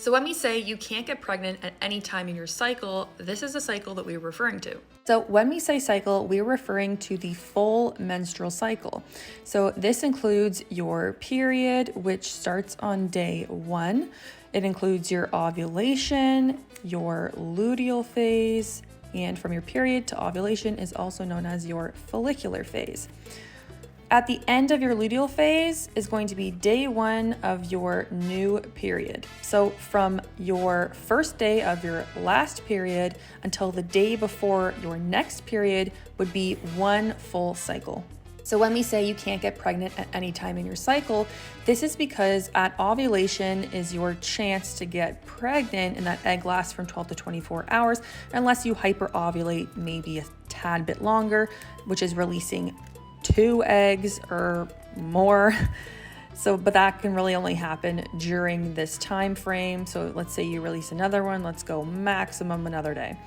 So when we say you can't get pregnant at any time in your cycle, this is the cycle that we're referring to. So when we say cycle, we're referring to the full menstrual cycle. So this includes your period, which starts on day 1. It includes your ovulation, your luteal phase, and from your period to ovulation is also known as your follicular phase. At the end of your luteal phase is going to be day 1 of your new period. So from your first day of your last period until the day before your next period would be 1 full cycle. So when we say you can't get pregnant at any time in your cycle, this is because at ovulation is your chance to get pregnant, and that egg lasts from 12 to 24 hours, unless you hyperovulate maybe a tad bit longer, which is releasing 2 eggs or more. But that can really only happen during this time frame. So let's say you release another one, let's go maximum another day.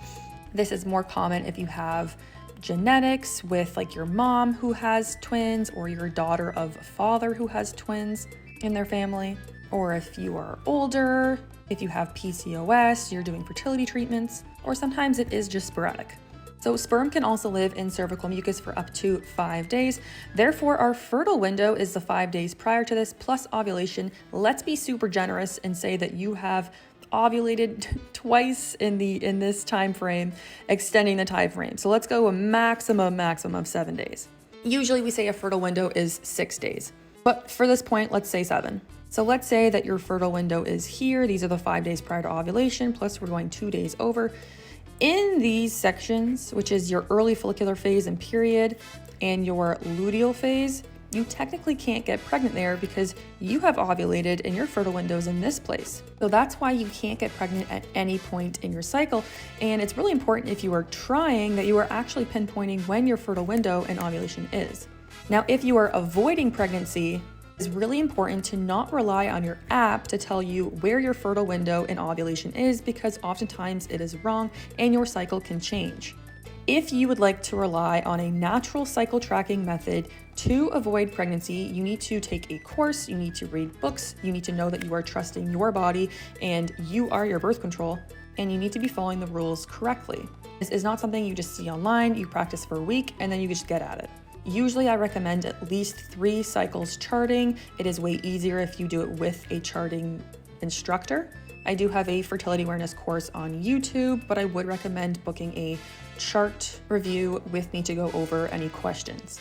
This is more common if you have genetics with like your mom who has twins, or your daughter of a father who has twins in their family, or if you are older, if you have PCOS, you're doing fertility treatments, or sometimes it is just sporadic. So sperm can also live in cervical mucus for up to 5 days. Therefore, our fertile window is the 5 days prior to this plus ovulation. Let's be super generous and say that you have ovulated twice in this time frame, extending the time frame. So let's go a maximum of 7 days. Usually we say a fertile window is 6 days, but for this point, let's say 7. So let's say that your fertile window is here. These are the 5 days prior to ovulation, plus we're going 2 days over. In these sections, which is your early follicular phase and period and your luteal phase, you technically can't get pregnant there because you have ovulated and your fertile window's in this place. So that's why you can't get pregnant at any point in your cycle. And it's really important, if you are trying, that you are actually pinpointing when your fertile window and ovulation is. Now, if you are avoiding pregnancy, it's really important to not rely on your app to tell you where your fertile window and ovulation is, because oftentimes it is wrong and your cycle can change. If you would like to rely on a natural cycle tracking method to avoid pregnancy, you need to take a course, you need to read books, you need to know that you are trusting your body and you are your birth control, and you need to be following the rules correctly. This is not something you just see online, you practice for a week, and then you just get at it. Usually I recommend at least 3 cycles charting. It is way easier if you do it with a charting instructor. I do have a fertility awareness course on YouTube, but I would recommend booking a chart review with me to go over any questions.